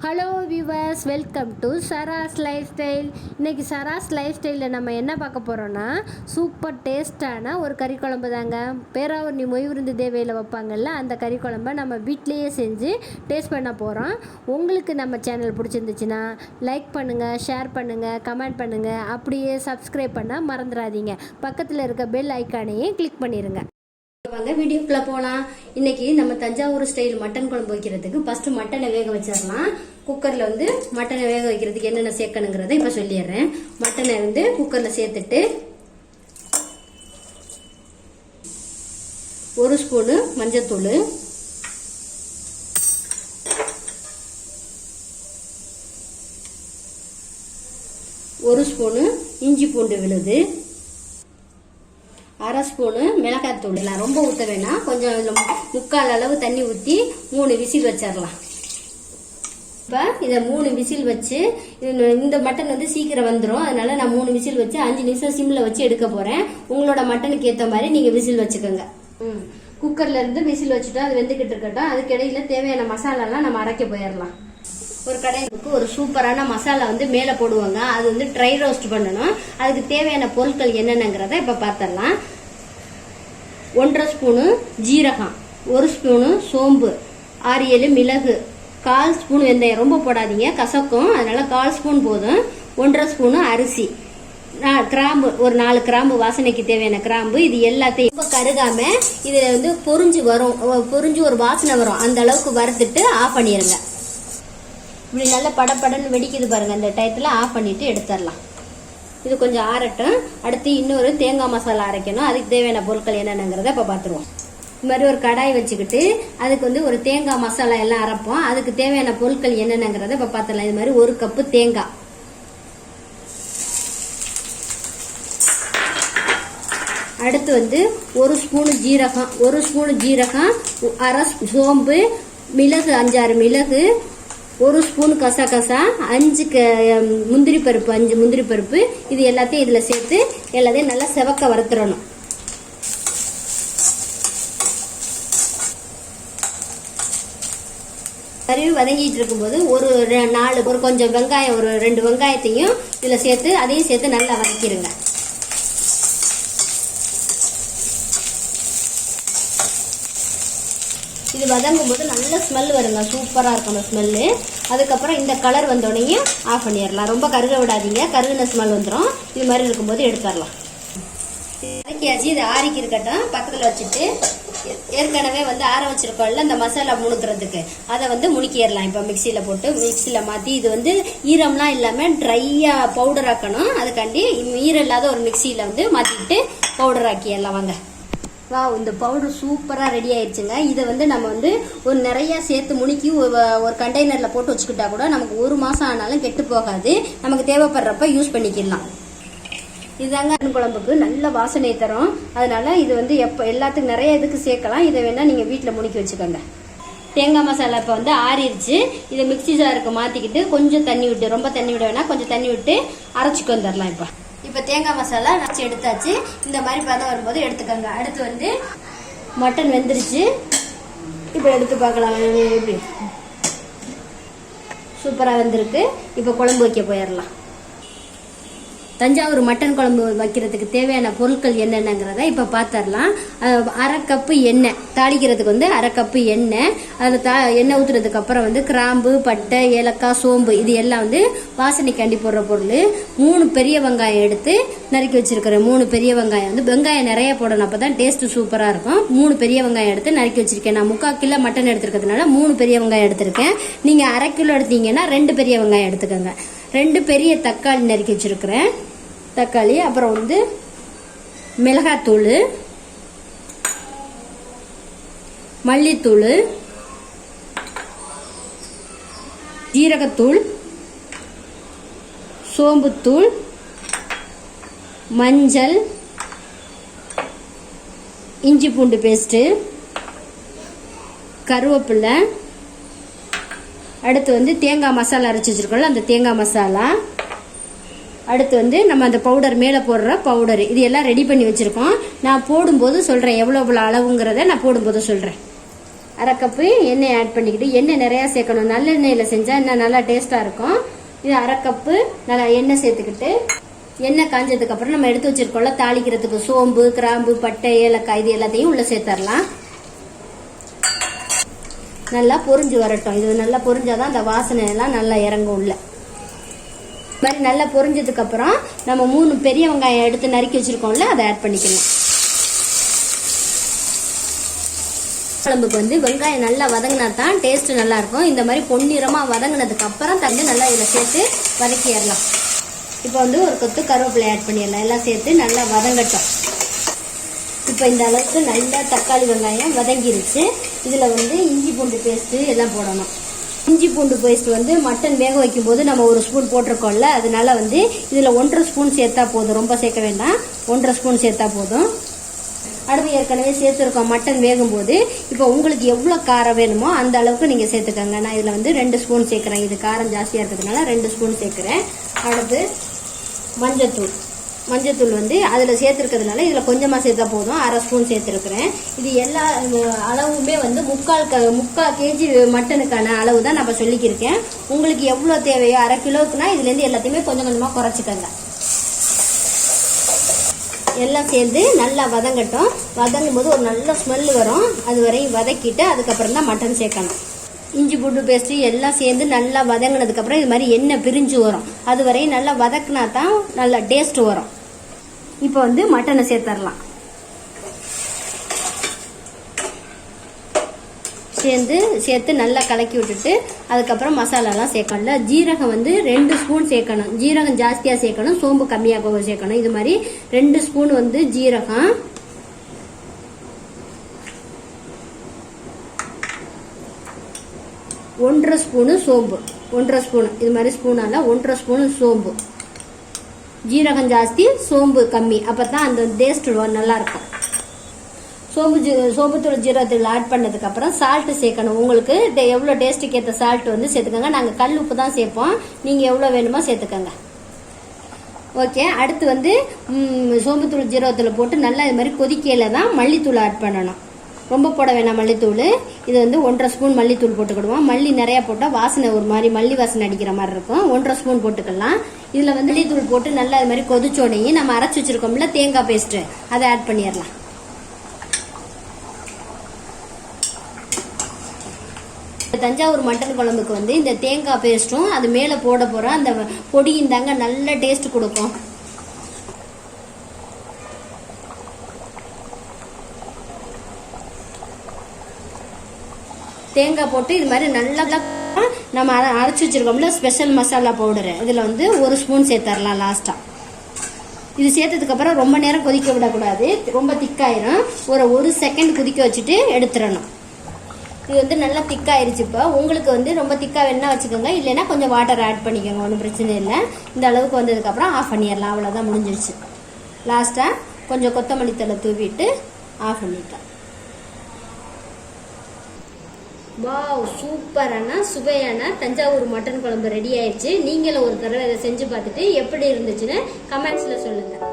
Hello viewers, welcome to Sara's lifestyle. இன்றைக்கி Sara's life ஸ்டைலில் நம்ம என்ன பார்க்க போகிறோன்னா, சூப்பர் டேஸ்ட்டான ஒரு கறி குழம்பு தாங்க. பேராவூர்ணி மொய்விருந்து தேவையில் வைப்பாங்கல்ல, அந்த கறி குழம்பை நம்ம வீட்டிலையே செஞ்சு டேஸ்ட் பண்ண போகிறோம். உங்களுக்கு நம்ம சேனல் பிடிச்சிருந்துச்சுன்னா லைக் பண்ணுங்கள், ஷேர் பண்ணுங்கள், கமெண்ட் பண்ணுங்கள், அப்படியே சப்ஸ்கிரைப் பண்ண மறந்துடாதீங்க. பக்கத்தில் இருக்க பெல் ஐக்கானையும் கிளிக் பண்ணிடுங்க. வாங்க வீடியோக்குள்ள போகலாம். இன்னைக்கு நம்ம தஞ்சாவூர் ஸ்டைல் மட்டன் குழம்பு வைக்கிறதுக்கு ஃபர்ஸ்ட் மட்டனை வேக வச்சிடலாம். குக்கர்ல மட்டனை வேக வைக்கிறதுக்கு என்னென்ன சேர்க்கணுங்கிறத இப்ப சொல்லிடுறேன். மட்டனை குக்கர்ல சேர்த்துட்டு 1 ஸ்பூனு மஞ்சத்தூள், 1 ஸ்பூனு இஞ்சி பூண்டு விழுது, 1/2 ஸ்பூனு மிளகாய்த்தூள். ரொம்ப ஊற்ற வேணாம், கொஞ்சம் 3/4 அளவு தண்ணி ஊற்றி 3 விசில் வச்சிடலாம். இப்போ இதை 3 விசில் வச்சு, இந்த மட்டன் சீக்கிரம் வந்துடும், அதனால நான் 3 விசில் வச்சு 5 நிமிஷம் சிம்ல வச்சு எடுக்க போறேன். உங்களோட மட்டனுக்கு ஏற்ற மாதிரி நீங்க விசில் வச்சுக்கோங்க. குக்கர்ல இருந்து விசில் வச்சுட்டோம், அது வெந்துக்கிட்டு இருக்கட்டும். அதுக்கு இடையில தேவையான மசாலாலாம் நம்ம அரைக்க போயிடலாம். ஒரு கடைக்கு ஒரு சூப்பரான மசாலா மேல போடுவாங்க, அது ட்ரை ரோஸ்ட் பண்ணணும். அதுக்கு தேவையான பொருட்கள் என்னென்னங்கிறத இப்ப பார்த்தரலாம். 1/2 ஸ்பூனு ஜீரகம், 1 ஸ்பூனு சோம்பு, 6-7 மிளகு, 1/4 ஸ்பூன் வெந்தயம். ரொம்ப போடாதீங்க, கசக்கும், அதனால 1/4 ஸ்பூன் போதும். 1/2 ஸ்பூனு அரிசி, கிராம்பு, ஒரு 4 கிராம்பு, வாசனைக்கு தேவையான கிராம்பு. இது எல்லாத்தையும் கருகாம இதுல பொரிஞ்சு வரும், பொரிஞ்சு ஒரு வாசனை வரும், அந்த அளவுக்கு வறுத்துட்டு ஆஃப் பண்ணிருங்க. இப்படி நல்லா படப்படன்னு வெடிக்குது பாருங்க, அந்த டயத்துல ஆஃப் பண்ணிட்டு எடுத்துடலாம். இது கொஞ்சம் ஆறட்டும். அடுத்து இன்னொரு தேங்காய் மசாலா அரைக்கணும், அதுக்கு தேவையான பொருட்கள் என்னென்னங்கிறத இப்ப பாத்துருவோம். இது மாதிரி ஒரு கடாய் வச்சுக்கிட்டு அதுக்கு ஒரு தேங்காய் மசாலா எல்லாம் அரைப்போம். அதுக்கு தேவையான பொருட்கள் என்னென்னங்கிறத இப்ப பாத்துடலாம். இது மாதிரி 1 கப்பு தேங்காய், அடுத்து 1 ஸ்பூனு ஜீரகம், 1 ஸ்பூனு ஜீரகம், 1/2 சோம்பு, மிளகு 5-6 மிளகு, 1 ஸ்பூன் கசகசா, 5 முந்திரி பருப்பு, 5 முந்திரி பருப்பு. இது எல்லாத்தையும் இதுல சேர்த்து எல்லாத்தையும் நல்லா செவக்க வறுத்துறணும். கருவி வதங்கிட்டு இருக்கும்போது ஒரு கொஞ்சம் வெங்காயம், ஒரு 2 வெங்காயத்தையும் இதுல சேர்த்து அதையும் சேர்த்து நல்லா வதக்கிடுங்க. இது வதங்கும் போது நல்ல ஸ்மெல் வருங்க, சூப்பரா இருக்கும் அந்த ஸ்மெல்லு. அதுக்கப்புறம் இந்த கலர் வந்தோடனே ஆஃப் பண்ணிடலாம். ரொம்ப கருக விடாதீங்க, கருகின ஸ்மெல் வந்துடும். இது மாதிரி இருக்கும்போது எடுத்துடலாம். வதக்கியாச்சு, இது ஆறிக்கு இருக்கட்டும். பக்கத்துல வச்சுட்டு ஏற்கனவே ஆற வச்சிருக்கோம்ல அந்த மசாலா முணுக்கிறதுக்கு, அதை முணுக்கிடலாம். இப்ப மிக்சியில போட்டு மிக்சியில மாத்தி, இது ஈரம்லாம் இல்லாம ட்ரையா பவுடர் ஆக்கணும். அதுக்காண்டி ஈரம் இல்லாத ஒரு மிக்சியில மாத்திட்டு பவுடர் ஆக்கிடலாம். வாங்க, வா, இந்த பவுடர் சூப்பரா ரெடி ஆயிடுச்சுங்க. இதை நம்ம ஒரு நிறைய சேர்த்து முணுக்கி ஒரு கண்டெய்னர்ல போட்டு வச்சுக்கிட்டா கூட நமக்கு 1 மாசம் ஆனாலும் கெட்டு போகாது. நமக்கு தேவைப்படுறப்ப யூஸ் பண்ணிக்கலாம். இதுதாங்க குழம்புக்கு நல்ல வாசனை தரும். அதனால இது எல்லாத்துக்கும் நிறைய இதுக்கு சேர்க்கலாம். இதை வேணா நீங்க வீட்டுல முணுக்கி வச்சுக்கோங்க. தேங்காய் மசாலா இப்ப ஆறிடுச்சு. இதை மிக்சி ஜாருக்கு மாத்திக்கிட்டு கொஞ்சம் தண்ணி விட்டு, ரொம்ப தண்ணி விட வேணா, கொஞ்சம் தண்ணி விட்டு அரைச்சிக்கு வந்துடலாம். இப்ப தேங்காய் மசாலா நச்சு எடுத்தாச்சு. இந்த மாதிரி பதம் வரும்போது எடுத்துக்கோங்க. அடுத்து மட்டன் வெந்துருச்சு. இப்ப எடுத்து பார்க்கலாம். எப்படி சூப்பரா வெந்திருக்கு. இப்ப குழம்பு வைக்க போயிடலாம். தஞ்சாவூர் மட்டன் குழம்பு வைக்கிறதுக்கு தேவையான பொருட்கள் என்னென்னங்கிறத இப்ப பாத்திரலாம். 1/2 கப்பு எண்ணெய், தாளிக்கிறதுக்கு 1/2 கப்பு எண்ணெய். அதுல எண்ணெய் ஊத்துறதுக்கு அப்புறம் கிராம்பு, பட்டை, ஏலக்காய், சோம்பு, இது எல்லாம் வாசனைக்காண்டி போடுற பொருள். 3 பெரிய வெங்காயம் எடுத்து நறுக்கி வச்சிருக்கிறேன். 3 பெரிய வெங்காயம், வெங்காயம் நிறைய போடணும், அப்பதான் டேஸ்ட் சூப்பரா இருக்கும். 3 பெரிய வெங்காயம் எடுத்து நறுக்கி வச்சிருக்கேன். நான் 3/4 கிலோ மட்டன் எடுத்துருக்கிறதுனால 3 பெரிய வெங்காயம் எடுத்திருக்கேன். நீங்க 1/2 கிலோ எடுத்தீங்கன்னா 2 பெரிய வெங்காயம் எடுத்துக்கோங்க. 2 பெரிய தக்காளி நறுக்கி வச்சிருக்கிறேன். தக்காளி, அப்புறம் மிளகாத்தூள், மல்லித்தூள், ஜீரகத்தூள், சோம்புத்தூள், மஞ்சள், இஞ்சி பூண்டு பேஸ்ட், கருவேப்பிலை. அடுத்து தேங்காய் மசாலா அரைச்சி வச்சிருக்கோம்ல, அந்த தேங்காய் மசாலா. அடுத்து நம்ம அந்த பவுடர் மேல போடுற பவுடர், இது எல்லாம் ரெடி பண்ணி வச்சிருக்கோம். நான் போடும்போது சொல்றேன் எவ்வளவு அளவுங்கிறத நான் போடும்போது சொல்றேன். 1/2 கப்பு எண்ணெய் ஆட் பண்ணிக்கிட்டு, எண்ணெய் நிறையா சேர்க்கணும். நல்லெண்ணெயில் செஞ்சால் இன்னும் நல்லா டேஸ்ட்டாக இருக்கும். இது 1/2 கப்பு நல்லா எண்ணெய் சேர்த்துக்கிட்டு, எண்ணெய் காஞ்சதுக்கு அப்புறம் நம்ம எடுத்து வச்சிருக்கோம்ல தாளிக்கிறதுக்கு சோம்பு, கிராம்பு, பட்டை, ஏலக்காய் இது எல்லாத்தையும் உள்ள சேர்த்துடலாம். நல்லா பொரிஞ்சு வரட்டும். இது நல்லா பொரிஞ்சாதான் அந்த வாசனை எல்லாம் நல்லா இறங்கும் உள்ள. இது மாதிரி நல்லா பொரிஞ்சதுக்கு அப்புறம் நம்ம 3 பெரிய வெங்காயம் எடுத்து நறுக்கி வச்சிருக்கோம்ல அதை ஆட் பண்ணிக்கணும். குழம்புக்கு வந்து வெங்காயம் நல்லா வதங்கினா தான் டேஸ்ட் நல்லா இருக்கும். இந்த மாதிரி பொன்னிறமா வதங்கினதுக்கு அப்புறம் தண்ணி நல்லா இதில் சேர்த்து வதக்கிடலாம். இப்போ வந்து ஒரு கொத்து கருவேப்பிலை ஆட் பண்ணிடலாம். எல்லாம் சேர்த்து நல்லா வதங்கட்டும். இப்போ இந்த அளவுக்கு நல்லா தக்காளி வெங்காயம் வதங்கிருச்சு. இதில் வந்து இஞ்சி பூண்டு பேஸ்ட்டு எல்லாம் போடணும். இஞ்சி பூண்டு பேஸ்ட் வந்து மட்டன் வேக வைக்கும் போது நம்ம 1 ஸ்பூன் போட்டிருக்கோம்ல, அதனால வந்து இதில் 1.5 ஸ்பூன் சேர்த்தா போதும். ரொம்ப சேர்க்க வேண்டாம், 1.5 ஸ்பூன் சேர்த்தா போதும். அடுத்து ஏற்கனவே சேர்த்துருக்கோம் மட்டன் வேகும் போது. இப்போ உங்களுக்கு எவ்வளோ காரம் வேணுமோ அந்த அளவுக்கு நீங்கள் சேர்த்துக்கோங்க. நான் இதில் வந்து 2 ஸ்பூன் சேர்க்குறேன். இது காரம் ஜாஸ்தியாக இருக்கிறதுனால 2 ஸ்பூன் சேர்க்குறேன். அடுத்து மஞ்சத்தூள் வந்து அதில் சேர்த்துருக்கிறதுனால இதில் கொஞ்சமாக சேர்த்தா போதும். 1/2 ஸ்பூன் சேர்த்துருக்குறேன். இது எல்லா அளவுமே வந்து 3/4 கேஜி மட்டனுக்கான அளவு தான் நம்ம சொல்லிக்கிருக்கேன். உங்களுக்கு எவ்வளோ தேவையோ 1/2 கிலோவுக்குனா இதுலேருந்து எல்லாத்தையுமே கொஞ்சம் கொஞ்சமாக குறைச்சிக்கோங்க. எல்லாம் சேர்ந்து நல்லா வதங்கட்டும். வதங்கும் போது ஒரு நல்ல ஸ்மெல் வரும். அது வரையும் வதக்கிட்டு அதுக்கப்புறம் தான் மட்டன் சேர்க்கணும். இஞ்சி பூண்டு பேஸ்ட் எல்லாம் சேர்ந்து நல்லா வதங்கினதுக்கு அப்புறம் இது மாதிரி எண்ணெய் பிரிஞ்சு வரும். அது வரையும் நல்லா வதக்கினா தான் நல்லா டேஸ்ட் வரும். இப்போ வந்து மட்டனை சேர்த்துடலாம். சேர்த்து நல்லா கலக்கி விட்டுட்டு அதுக்கப்புறம் மசாலாலாம் சேர்க்கணும். ஜீரகம் வந்து 2 ஸ்பூன் சேர்க்கணும். ஜீரகம் ஜாஸ்தியாக சேர்க்கணும், சோம்பு கம்மியாக சேர்க்கணும். இது மாதிரி 2 ஸ்பூன் வந்து ஜீரகம், 1.5 ஸ்பூனு சோம்பு, 1.5 ஸ்பூன் இது மாதிரி ஸ்பூனால 1.5 ஸ்பூனு சோம்பு. ஜீரகம் ஜாஸ்தி, சோம்பு கம்மி, அப்பதான் அந்த டேஸ்ட் நல்லா இருக்கும். சோம்புத்தூள் ஜீரகத்தூள் ஆட் பண்ணதுக்கு அப்புறம் சால்ட் சேர்க்கணும். உங்களுக்கு எவ்வளோ டேஸ்ட்டுக்கு ஏற்ற சால்ட் வந்து சேர்த்துக்கோங்க. நாங்கள் கல் உப்பு தான் சேர்ப்போம். நீங்கள் எவ்வளோ வேணுமோ சேர்த்துக்கோங்க. ஓகே, அடுத்து வந்து சோம்புத்தூள் ஜீரகத்தூள் போட்டு நல்லா இது மாதிரி கொதிக்கையில் தான் மல்லித்தூள் ஆட் பண்ணணும். ரொம்ப போட வேணாம் மல்லித்தூள். இது வந்து 1.5 ஸ்பூன் மல்லித்தூள் போட்டுக்கிடுவோம். மல்லி நிறையா போட்டால் வாசனை ஒரு மாதிரி மல்லி வாசனை அடிக்கிற மாதிரி இருக்கும். 1.5 ஸ்பூன் போட்டுக்கலாம். இதில் வந்து மல்லித்தூள் போட்டு நல்லா இது மாதிரி கொதிச்சோடையும் நம்ம அரைச்சி வச்சிருக்கோம்ல தேங்காய் பேஸ்ட்டு அதை ஆட் பண்ணிடலாம். தஞ்சாவூர் மட்டன் குழம்புக்கு வந்து இந்த தேங்காய் பேஸ்ட்டும் அது மேலே போட போகிறோம். அந்த பொடியும் தாங்க நல்ல டேஸ்ட் கொடுக்கும். தேங்காய் போட்டு இது மாதிரி நல்லா நம்ம அரைச்சி வச்சிருக்கோம்ல ஸ்பெஷல் மசாலா பவுடரு, இதில் வந்து 1 ஸ்பூன் சேர்த்துடலாம் லாஸ்ட்டாக. இது சேர்த்ததுக்கு அப்புறம் ரொம்ப நேரம் கொதிக்க விடக்கூடாது, ரொம்ப திக்காயிரும். ஒரு 1 செகண்ட் கொதிக்க வச்சுட்டு எடுத்துடணும். இது வந்து நல்லா திக்காயிருச்சு. இப்போ உங்களுக்கு வந்து ரொம்ப திக்கா வேணா வச்சுக்கோங்க, இல்லைன்னா கொஞ்சம் வாட்டர் ஆட் பண்ணிக்கோங்க, ஒன்றும் பிரச்சனை இல்லை. இந்த அளவுக்கு வந்ததுக்கப்புறம் ஆஃப் பண்ணிடலாம். அவ்வளோதான், முடிஞ்சிருச்சு. லாஸ்ட்டாக கொஞ்சம் கொத்தமல்லி தழை தூவிட்டு ஆஃப் பண்ணிட்டேன். வாவ், சூப்பரான சுவையான தஞ்சாவூர் மட்டன் குழம்பு ரெடி ஆயிடுச்சு. நீங்களும் ஒரு தடவை இதை செஞ்சு பார்த்துட்டு எப்படி இருந்துச்சுன்னு கமெண்ட்ஸில் சொல்லுங்கள்.